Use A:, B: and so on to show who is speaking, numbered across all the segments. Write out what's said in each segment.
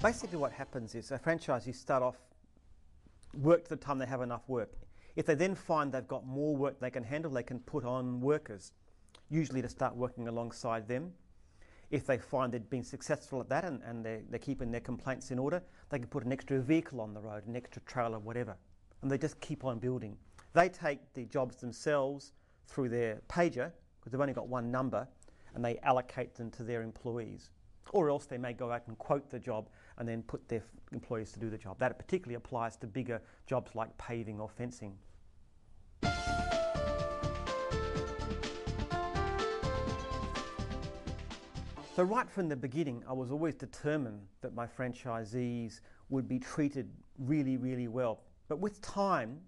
A: Basically what happens is franchisees start off work to the time they have enough work. If they then find they've got more work they can handle, they can put on workers, usually to start working alongside them. If they find they've been successful at that and they're keeping their complaints in order, they can put an extra vehicle on the road, an extra trailer, whatever. And they just keep on building. They take the jobs themselves through their pager, because they've only got one number, and they allocate them to their employees. Or else they may go out and quote the job and then put their employees to do the job. That particularly applies to bigger jobs like paving or fencing. So right from the beginning, I was always determined that my franchisees would be treated really, really well. But with time,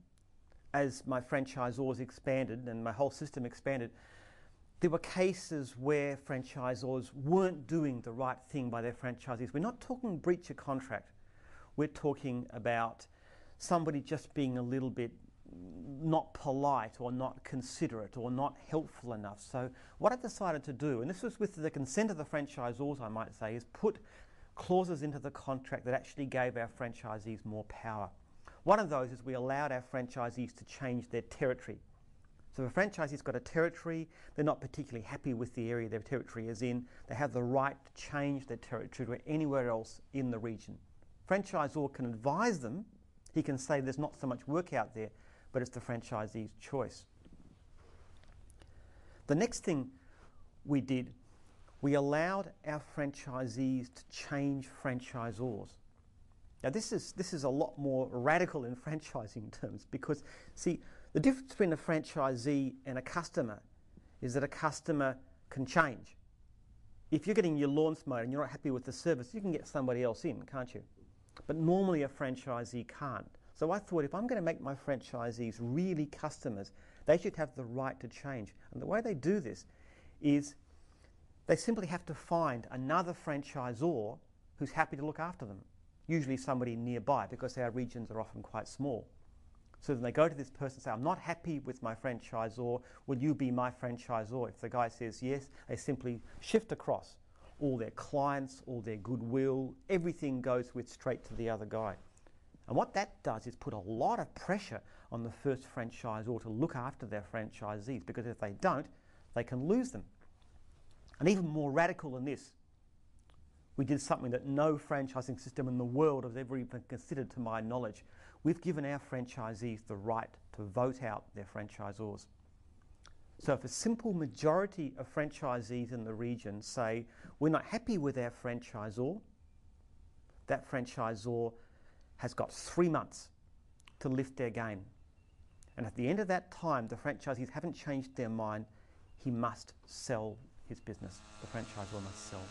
A: as my franchisors expanded and my whole system expanded, there were cases where franchisors weren't doing the right thing by their franchisees. We're not talking breach of contract. We're talking about somebody just being a little bit not polite or not considerate or not helpful enough. So what I decided to do, and this was with the consent of the franchisors, I might say, is put clauses into the contract that actually gave our franchisees more power. One of those is we allowed our franchisees to change their territory. So if a franchisee's got a territory, they're not particularly happy with the area their territory is in, they have the right to change their territory to anywhere else in the region. Franchisor can advise them, he can say there's not so much work out there, but it's the franchisee's choice. The next thing we did, we allowed our franchisees to change franchisors. Now this is a lot more radical in franchising terms because, see, the difference between a franchisee and a customer is that a customer can change. If you're getting your lawns mowed and you're not happy with the service, you can get somebody else in, can't you? But normally a franchisee can't. So I thought if I'm going to make my franchisees really customers, they should have the right to change. And the way they do this is they simply have to find another franchisor who's happy to look after them, usually somebody nearby because our regions are often quite small. So then they go to this person and say, I'm not happy with my franchisor, will you be my franchisor? If the guy says yes, they simply shift across. All their clients, all their goodwill, everything goes straight to the other guy. And what that does is put a lot of pressure on the first franchisor to look after their franchisees, because if they don't, they can lose them. And even more radical than this, we did something that no franchising system in the world has ever even considered to my knowledge. We've given our franchisees the right to vote out their franchisors. So if a simple majority of franchisees in the region say, we're not happy with our franchisor, that franchisor has got 3 months to lift their game. And at the end of that time, the franchisees haven't changed their mind, he must sell his business. The franchisor must sell.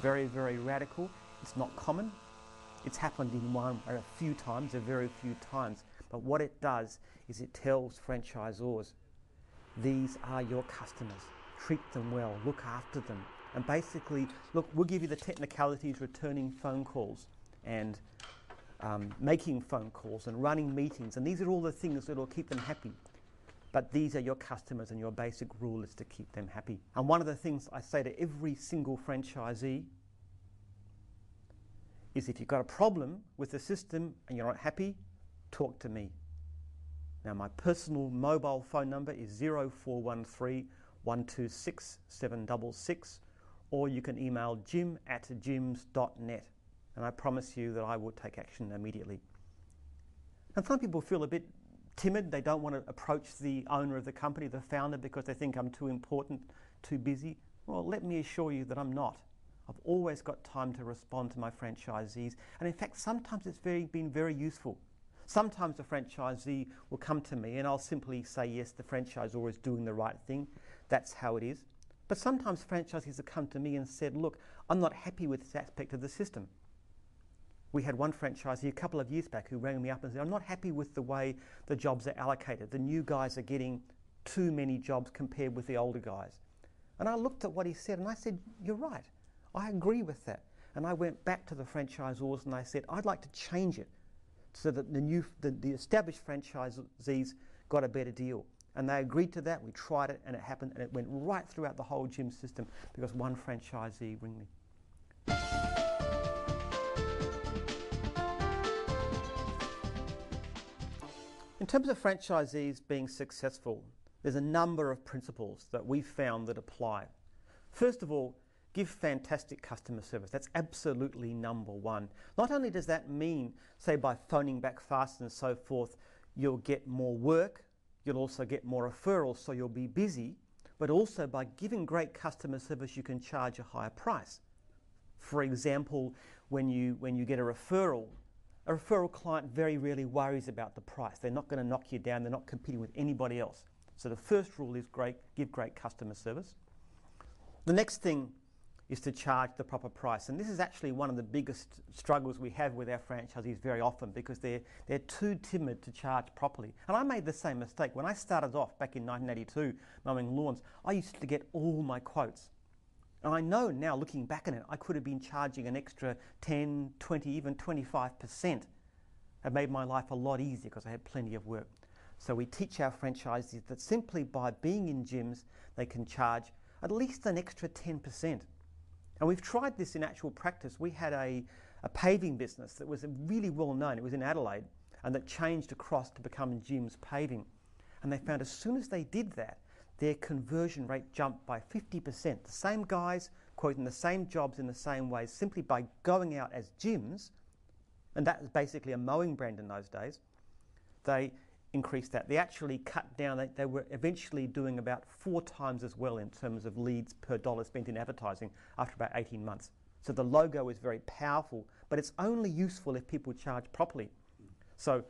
A: Very, very radical. It's not common. It's happened in a few times, a very few times. But what it does is it tells franchisors, these are your customers. Treat them well, look after them. And basically, look, we'll give you the technicalities, returning phone calls and making phone calls and running meetings. And these are all the things that will keep them happy. But these are your customers, and your basic rule is to keep them happy. And one of the things I say to every single franchisee is, if you've got a problem with the system and you're not happy, talk to me. Now, my personal mobile phone number is 0413 126 766, or you can email jim@jims.net, and I promise you that I will take action immediately. And some people feel a bit timid. They don't want to approach the owner of the company, the founder, because they think I'm too important, too busy. Well, let me assure you that I'm not. I've always got time to respond to my franchisees, and in fact sometimes it's been very useful. Sometimes the franchisee will come to me and I'll simply say, yes, the franchisor is doing the right thing, that's how it is. But sometimes franchisees have come to me and said, look, I'm not happy with this aspect of the system. We had one franchisee a couple of years back who rang me up and said, I'm not happy with the way the jobs are allocated. The new guys are getting too many jobs compared with the older guys. And I looked at what he said and I said, you're right. I agree with that. And I went back to the franchisors and I said, I'd like to change it so that the established franchisees got a better deal. And they agreed to that. We tried it and it happened, and it went right throughout the whole gym system because one franchisee rang me. In terms of franchisees being successful, there's a number of principles that we've found that apply. First of all, give fantastic customer service. That's absolutely number one. Not only does that mean, say by phoning back fast and so forth, you'll get more work, you'll also get more referrals, so you'll be busy, but also by giving great customer service, you can charge a higher price. For example, when you get a referral client very rarely worries about the price. They're not going to knock you down. They're not competing with anybody else. So the first rule is give great customer service. The next thing is to charge the proper price. And this is actually one of the biggest struggles we have with our franchisees very often, because they're too timid to charge properly. And I made the same mistake. When I started off back in 1982 mowing lawns, I used to get all my quotes. And I know now, looking back on it, I could have been charging an extra 10, 20, even 25%. It made my life a lot easier because I had plenty of work. So we teach our franchisees that simply by being in gyms, they can charge at least an extra 10%. And we've tried this in actual practice. We had a paving business that was really well known. It was in Adelaide, and that changed across to become Jim's Paving. And they found as soon as they did that, their conversion rate jumped by 50%. The same guys quoting the same jobs in the same ways, simply by going out as gyms, and that was basically a mowing brand in those days, they increased that. They actually cut down, they were eventually doing about 4 times as well in terms of leads per dollar spent in advertising after about 18 months. So the logo is very powerful, but it's only useful if people charge properly. So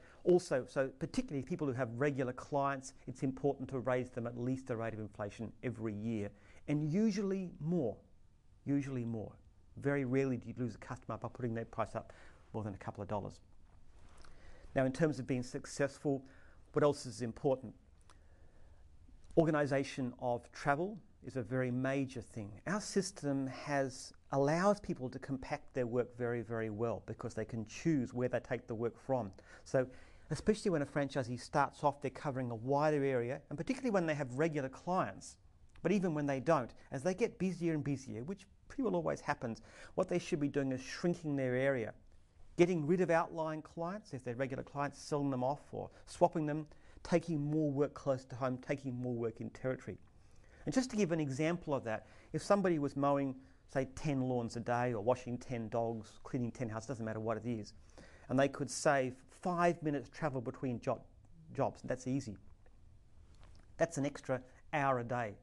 A: particularly people who have regular clients, it's important to raise them at least the rate of inflation every year, and usually more. Very rarely do you lose a customer by putting their price up more than a couple of dollars. Now, in terms of being successful, what else is important? Organisation of travel is a very major thing. Our system allows people to compact their work very, very well, because they can choose where they take the work from. So especially when a franchisee starts off, they're covering a wider area, and particularly when they have regular clients, but even when they don't, as they get busier and busier, which pretty well always happens, what they should be doing is shrinking their area, getting rid of outlying clients, if they're regular clients, selling them off or swapping them, taking more work close to home, taking more work in territory. And just to give an example of that, if somebody was mowing, say, 10 lawns a day, or washing 10 dogs, cleaning 10 houses, doesn't matter what it is, and they could save 5 minutes travel between jobs, and that's easy. That's an extra hour a day.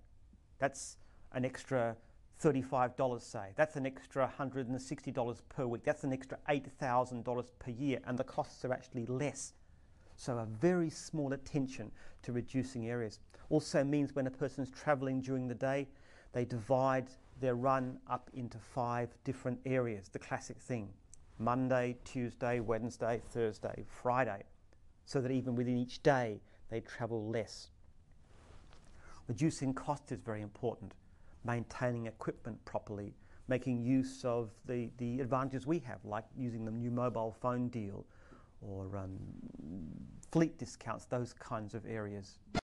A: That's an extra $35, say. That's an extra $160 per week. That's an extra $8,000 per year, and the costs are actually less. So a very small attention to reducing areas. Also means when a person's travelling during the day, they divide their run up into 5 different areas, the classic thing. Monday, Tuesday, Wednesday, Thursday, Friday, so that even within each day, they travel less. Reducing cost is very important. Maintaining equipment properly, making use of the advantages we have, like using the new mobile phone deal or fleet discounts, those kinds of areas.